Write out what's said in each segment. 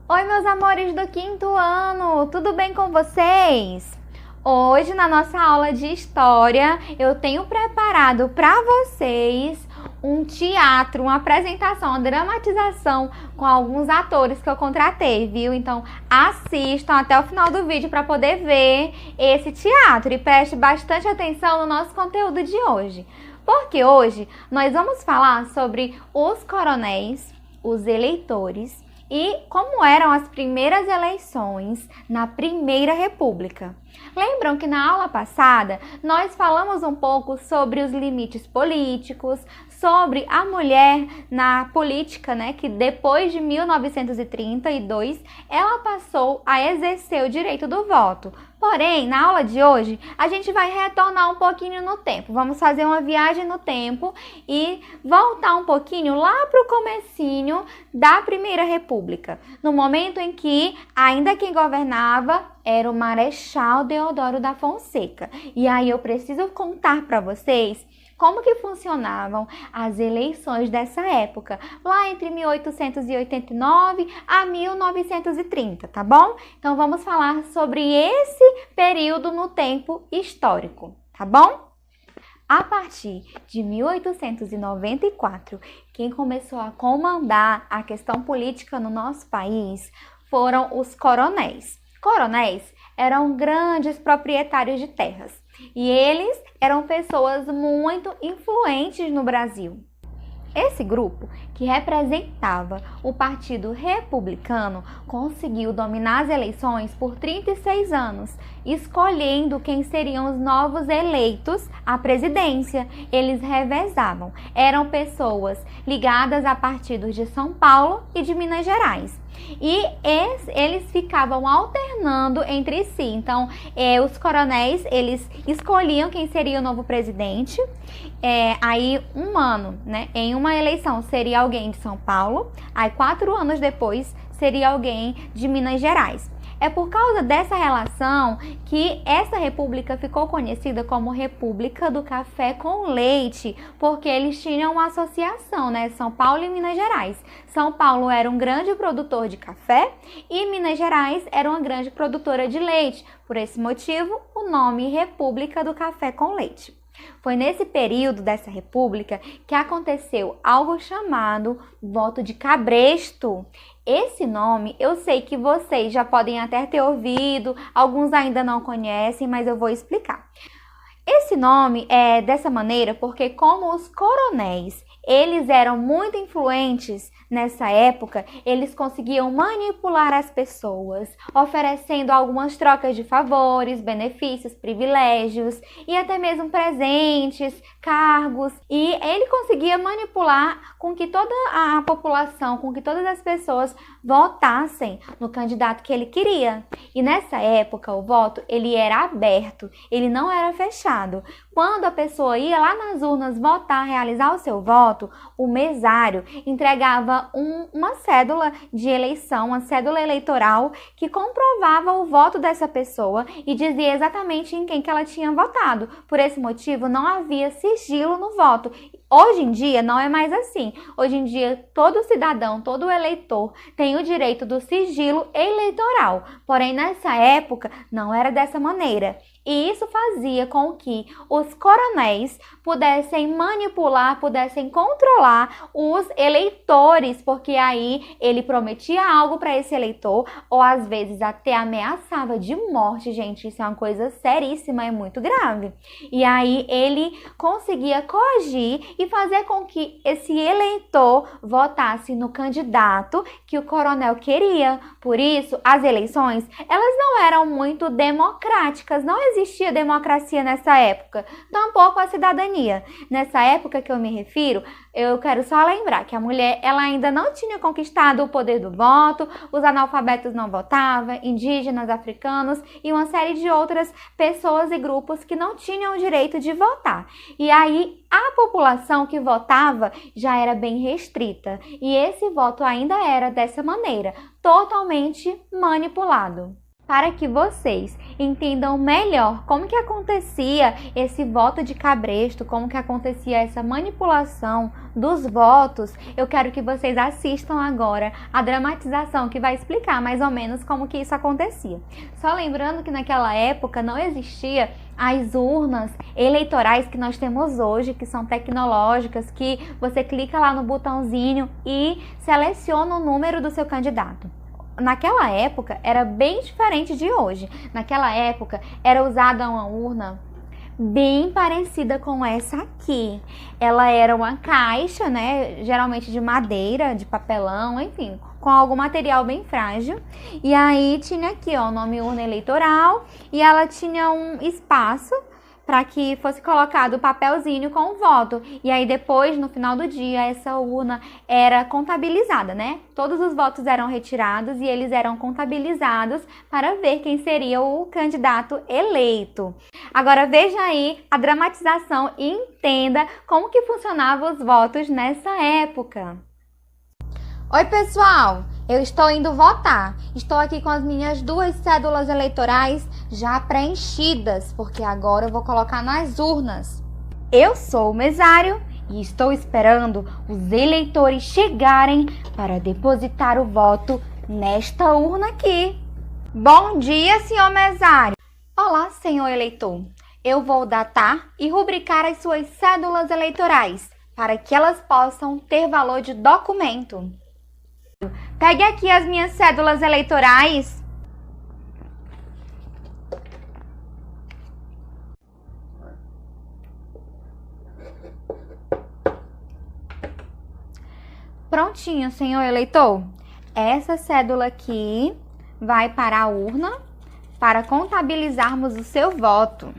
Oi, meus amores do quinto ano, tudo bem com vocês? Hoje, na nossa aula de história, eu tenho preparado para vocês um teatro, uma apresentação, uma dramatização com alguns atores que eu contratei, viu? Então, assistam até o final do vídeo para poder ver esse teatro e preste bastante atenção no nosso conteúdo de hoje. Porque hoje nós vamos falar sobre os coronéis, os eleitores e como eram as primeiras eleições na Primeira República. Lembram que na aula passada nós falamos um pouco sobre os limites políticos, sobre a mulher na política, né, que depois de 1932 ela passou a exercer o direito do voto. Porém, na aula de hoje, a gente vai retornar um pouquinho no tempo. Vamos fazer uma viagem no tempo e voltar um pouquinho lá para o comecinho da Primeira República, no momento em que ainda quem governava era o Marechal Deodoro da Fonseca. E aí eu preciso contar para vocês como que funcionavam as eleições dessa época, lá entre 1889 a 1930, tá bom? Então vamos falar sobre esse período no tempo histórico, tá bom? A partir de 1894, quem começou a comandar a questão política no nosso país foram os coronéis. Coronéis eram grandes proprietários de terras e eles eram pessoas muito influentes no Brasil. Esse grupo, que representava o Partido Republicano, conseguiu dominar as eleições por 36 anos, escolhendo quem seriam os novos eleitos à presidência. Eles revezavam. Eram pessoas ligadas a partidos de São Paulo e de Minas Gerais. E eles ficavam alternando entre si. Então, os coronéis, eles escolhiam quem seria o novo presidente. Aí, um ano, né, em uma eleição seria alguém de São Paulo. Aí, 4 anos depois, seria alguém de Minas Gerais. É por causa dessa relação que essa república ficou conhecida como República do Café com Leite, porque eles tinham uma associação, né? São Paulo e Minas Gerais. São Paulo era um grande produtor de café e Minas Gerais era uma grande produtora de leite. Por esse motivo, o nome República do Café com Leite. Foi nesse período dessa república que aconteceu algo chamado voto de cabresto. Esse nome eu sei que vocês já podem até ter ouvido, alguns ainda não conhecem, mas eu vou explicar. Esse nome é dessa maneira porque como os coronéis, eles eram muito influentes nessa época, eles conseguiam manipular as pessoas, oferecendo algumas trocas de favores, benefícios, privilégios e até mesmo presentes, cargos. E ele conseguia manipular com que toda a população, com que todas as pessoas votassem no candidato que ele queria. E nessa época, o voto, ele era aberto, ele não era fechado. Quando a pessoa ia lá nas urnas votar, realizar o seu voto, o mesário entregava uma cédula de eleição, uma cédula eleitoral que comprovava o voto dessa pessoa e dizia exatamente em quem que ela tinha votado. Por esse motivo, não havia sigilo no voto. Hoje em dia não é mais assim. Hoje em dia todo cidadão, todo eleitor tem o direito do sigilo eleitoral. Porém, nessa época não era dessa maneira. E isso fazia com que os coronéis pudessem manipular, pudessem controlar os eleitores, porque aí ele prometia algo para esse eleitor ou às vezes até ameaçava de morte. Gente, isso é uma coisa seríssima, é muito grave. E aí ele conseguia coagir e fazer com que esse eleitor votasse no candidato que o coronel queria. Por isso, as eleições, elas não eram muito democráticas, não existia democracia nessa época, tampouco a cidadania. Nessa época que eu me refiro, eu quero só lembrar que a mulher, ela ainda não tinha conquistado o poder do voto, os analfabetos não votavam, indígenas, africanos e uma série de outras pessoas e grupos que não tinham o direito de votar. E aí, a população que votava já era bem restrita e esse voto ainda era dessa maneira, totalmente manipulado. para que vocês entendam melhor como que acontecia esse voto de cabresto, como que acontecia essa manipulação dos votos. Eu quero que vocês assistam agora a dramatização que vai explicar mais ou menos como que isso acontecia. Só lembrando que naquela época não existia as urnas eleitorais que nós temos hoje, que são tecnológicas, que você clica lá no botãozinho e seleciona o número do seu candidato. Naquela época era bem diferente de hoje. Naquela época era usada uma urna bem parecida com essa aqui. Ela era uma caixa, né, geralmente de madeira, de papelão, enfim, com algum material bem frágil. E aí tinha aqui, ó, o nome urna eleitoral, e ela tinha um espaço para que fosse colocado o papelzinho com o voto. E aí depois, no final do dia, essa urna era contabilizada, né? Todos os votos eram retirados e eles eram contabilizados para ver quem seria o candidato eleito. Agora veja aí a dramatização e entenda como que funcionavam os votos nessa época. Oi, pessoal! Eu estou indo votar. Estou aqui com as minhas 2 cédulas eleitorais já preenchidas, porque agora eu vou colocar nas urnas. Eu sou o mesário e estou esperando os eleitores chegarem para depositar o voto nesta urna aqui. Bom dia, senhor mesário! Olá, senhor eleitor. Eu vou datar e rubricar as suas cédulas eleitorais para que elas possam ter valor de documento. Pegue aqui as minhas cédulas eleitorais. Prontinho, senhor eleitor. Essa cédula aqui vai para a urna para contabilizarmos o seu voto.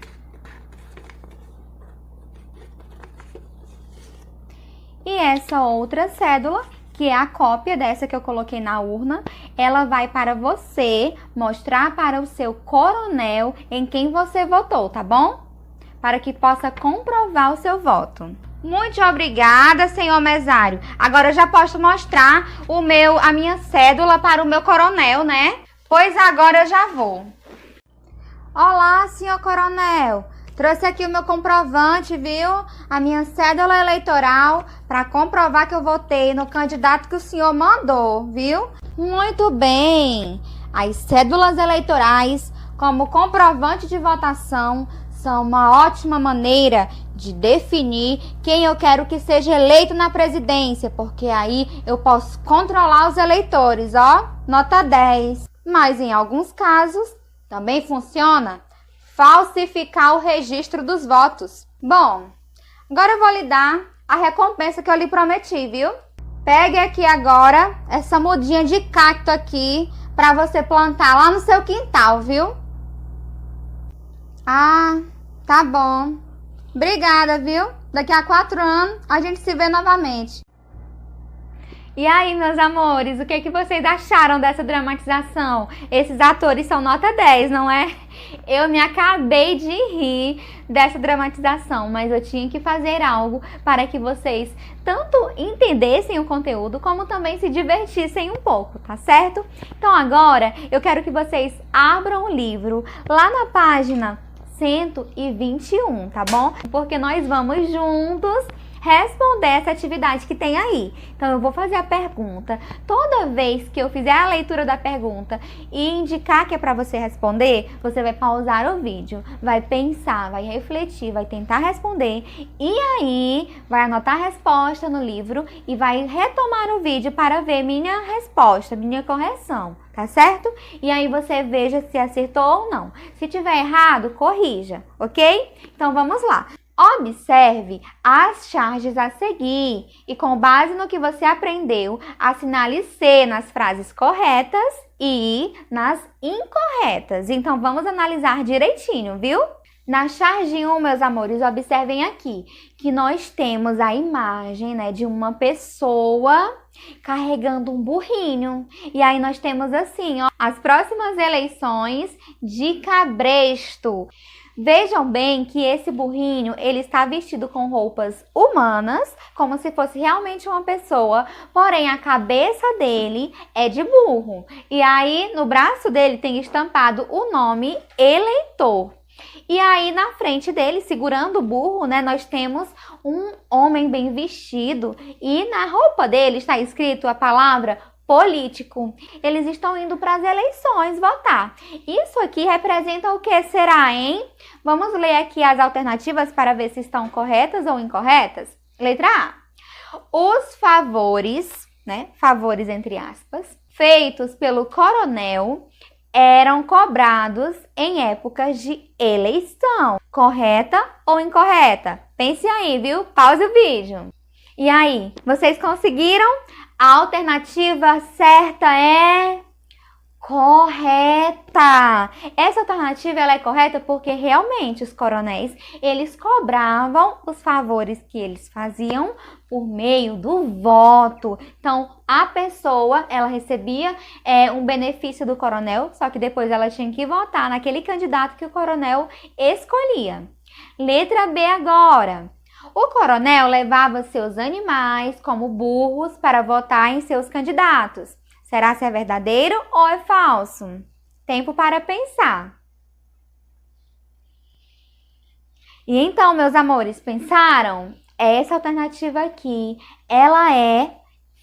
E essa outra cédula, que é a cópia dessa que eu coloquei na urna, ela vai para você mostrar para o seu coronel em quem você votou, tá bom? Para que possa comprovar o seu voto. Muito obrigada, senhor mesário. Agora eu já posso mostrar a minha cédula para o meu coronel, né? Pois agora eu já vou. Olá, senhor coronel. Trouxe aqui o meu comprovante, viu? A minha cédula eleitoral para comprovar que eu votei no candidato que o senhor mandou, viu? Muito bem! As cédulas eleitorais, como comprovante de votação, são uma ótima maneira de definir quem eu quero que seja eleito na presidência, porque aí eu posso controlar os eleitores, ó, nota 10. Mas em alguns casos também funciona falsificar o registro dos votos. Bom, agora eu vou lhe dar a recompensa que eu lhe prometi, viu? Pegue aqui agora essa mudinha de cacto aqui para você plantar lá no seu quintal, viu? Ah, tá bom. Obrigada, viu? Daqui a 4 anos a gente se vê novamente. E aí, meus amores, o que vocês acharam dessa dramatização? Esses atores são nota 10, não é? Eu me acabei de rir dessa dramatização, mas eu tinha que fazer algo para que vocês tanto entendessem o conteúdo, como também se divertissem um pouco, tá certo? Então agora, eu quero que vocês abram o livro lá na página 121, tá bom? Porque nós vamos juntos responder essa atividade que tem aí. Então eu vou fazer a pergunta. Toda vez que eu fizer a leitura da pergunta e indicar que é para você responder, você vai pausar o vídeo, vai pensar, vai refletir, vai tentar responder e aí vai anotar a resposta no livro e vai retomar o vídeo para ver minha resposta, minha correção, tá certo? E aí você veja se acertou ou não. Se tiver errado, corrija, ok? Então vamos lá. Observe as charges a seguir e, com base no que você aprendeu, assinale C nas frases corretas e nas incorretas. Então, vamos analisar direitinho, viu? Na charge 1, meus amores, observem aqui que nós temos a imagem, né, de uma pessoa carregando um burrinho. E aí nós temos assim, ó, as próximas eleições de Cabresto. Vejam bem que esse burrinho, ele está vestido com roupas humanas, como se fosse realmente uma pessoa, porém a cabeça dele é de burro. E aí, no braço dele tem estampado o nome eleitor. E aí, na frente dele, segurando o burro, né, nós temos um homem bem vestido e na roupa dele está escrito a palavra político. Eles estão indo para as eleições votar. Isso aqui representa o que será, hein? Vamos ler aqui as alternativas para ver se estão corretas ou incorretas. Letra A. Os favores, né? Favores entre aspas, feitos pelo coronel eram cobrados em épocas de eleição. Correta ou incorreta? Pense aí, viu? Pause o vídeo. E aí, vocês conseguiram? A alternativa certa é correta. Essa alternativa ela é correta porque realmente os coronéis, eles cobravam os favores que eles faziam por meio do voto. Então, a pessoa, ela recebia um benefício do coronel, só que depois ela tinha que votar naquele candidato que o coronel escolhia. Letra B agora. O coronel levava seus animais, como burros, para votar em seus candidatos. Será se é verdadeiro ou é falso? Tempo para pensar. E então, meus amores, pensaram? Essa alternativa aqui, ela é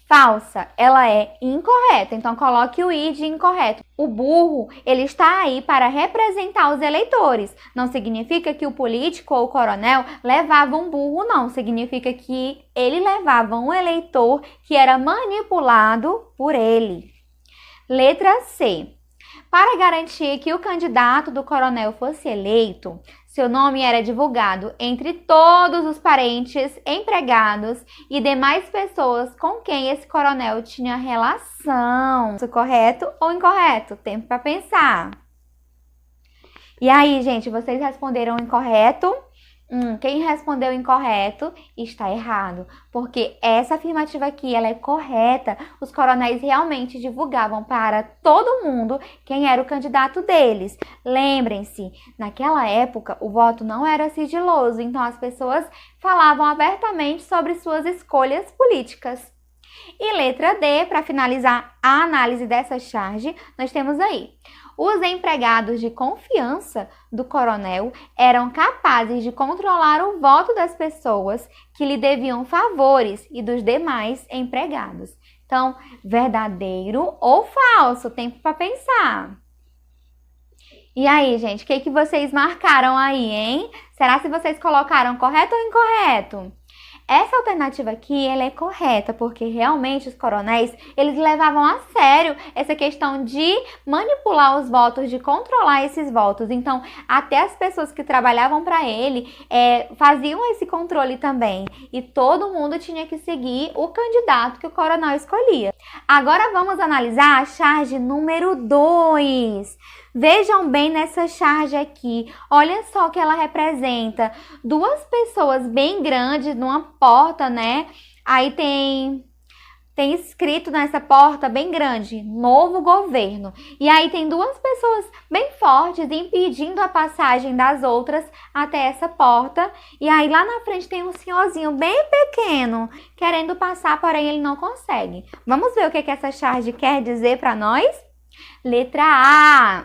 falsa, ela é incorreta. Então, coloque o i de incorreto. O burro, ele está aí para representar os eleitores. Não significa que o político ou o coronel levava um burro, não. Significa que ele levava um eleitor que era manipulado por ele. Letra C. Para garantir que o candidato do coronel fosse eleito, seu nome era divulgado entre todos os parentes, empregados e demais pessoas com quem esse coronel tinha relação. Isso correto ou incorreto? Tempo para pensar. E aí, gente, vocês responderam incorreto? Quem respondeu incorreto está errado, porque essa afirmativa aqui ela é correta. Os coronéis realmente divulgavam para todo mundo quem era o candidato deles. Lembrem-se, naquela época o voto não era sigiloso, então as pessoas falavam abertamente sobre suas escolhas políticas. E letra D, para finalizar a análise dessa charge, nós temos aí: os empregados de confiança do coronel eram capazes de controlar o voto das pessoas que lhe deviam favores e dos demais empregados. Então, verdadeiro ou falso? Tempo para pensar. E aí, gente, o que vocês marcaram aí, hein? Será se vocês colocaram correto ou incorreto? Essa alternativa aqui, ela é correta, porque realmente os coronéis, eles levavam a sério essa questão de manipular os votos, de controlar esses votos. Então, até as pessoas que trabalhavam para ele faziam esse controle também. E todo mundo tinha que seguir o candidato que o coronel escolhia. Agora vamos analisar a charge número 2. Vejam bem nessa charge aqui, olha só que ela representa duas pessoas bem grandes numa porta, né? Aí tem escrito nessa porta bem grande, novo governo. E aí tem duas pessoas bem fortes impedindo a passagem das outras até essa porta. E aí lá na frente tem um senhorzinho bem pequeno querendo passar, porém ele não consegue. Vamos ver o que essa charge quer dizer para nós? Letra A.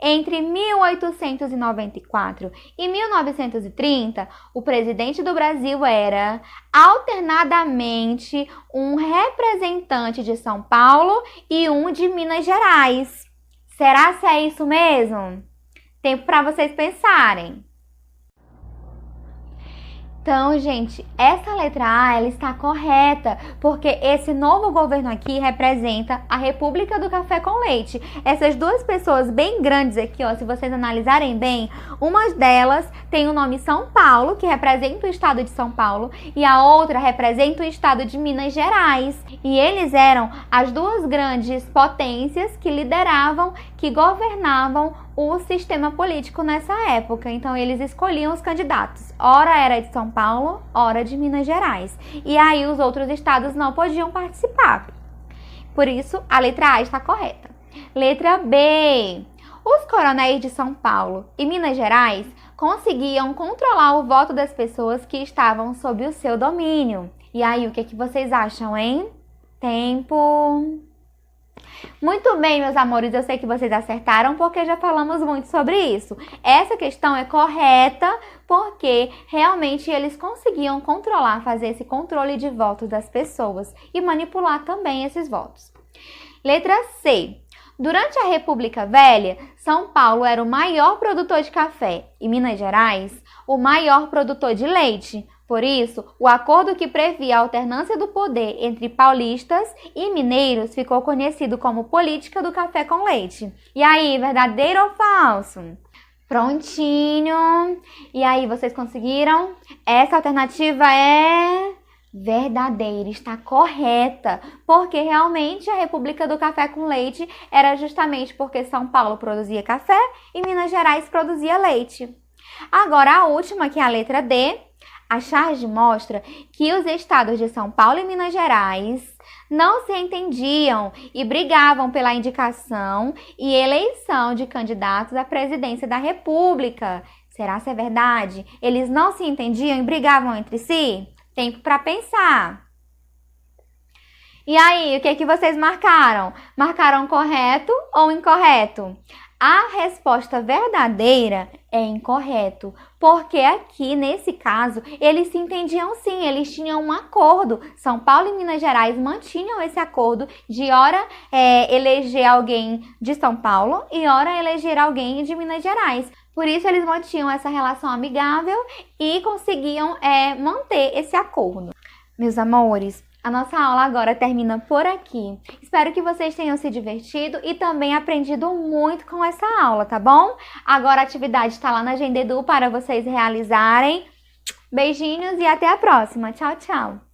Entre 1894 e 1930, o presidente do Brasil era alternadamente um representante de São Paulo e um de Minas Gerais. Será se é isso mesmo? Tempo para vocês pensarem. Então, gente, essa letra A, ela está correta, porque esse novo governo aqui representa a República do Café com Leite. Essas duas pessoas bem grandes aqui, ó, se vocês analisarem bem, uma delas tem o nome São Paulo, que representa o estado de São Paulo, e a outra representa o estado de Minas Gerais. E eles eram as duas grandes potências que lideravam, que governavam o sistema político nessa época. Então, eles escolhiam os candidatos. Ora era de São Paulo, ora de Minas Gerais. E aí, os outros estados não podiam participar. Por isso, a letra A está correta. Letra B. Os coronéis de São Paulo e Minas Gerais conseguiam controlar o voto das pessoas que estavam sob o seu domínio. E aí, o que vocês acham, hein? Tempo. Muito bem, meus amores, eu sei que vocês acertaram porque já falamos muito sobre isso. Essa questão é correta porque realmente eles conseguiam controlar, fazer esse controle de votos das pessoas e manipular também esses votos. Letra C. Durante a República Velha, São Paulo era o maior produtor de café e Minas Gerais o maior produtor de leite. Por isso, o acordo que previa a alternância do poder entre paulistas e mineiros ficou conhecido como política do café com leite. E aí, verdadeiro ou falso? Prontinho! E aí, vocês conseguiram? Essa alternativa é verdadeira, está correta, porque realmente a República do Café com Leite era justamente porque São Paulo produzia café e Minas Gerais produzia leite. Agora, a última, que é a letra D. A charge mostra que os estados de São Paulo e Minas Gerais não se entendiam e brigavam pela indicação e eleição de candidatos à presidência da República. Será que é verdade? Eles não se entendiam e brigavam entre si? Tempo para pensar. E aí, o que vocês marcaram? Marcaram correto ou incorreto? A resposta verdadeira é incorreto, porque aqui, nesse caso, eles se entendiam sim, eles tinham um acordo. São Paulo e Minas Gerais mantinham esse acordo de ora eleger alguém de São Paulo e ora eleger alguém de Minas Gerais. Por isso, eles mantinham essa relação amigável e conseguiam manter esse acordo. Meus amores, a nossa aula agora termina por aqui. Espero que vocês tenham se divertido e também aprendido muito com essa aula, tá bom? Agora a atividade está lá na Agenda Edu para vocês realizarem. Beijinhos e até a próxima. Tchau, tchau!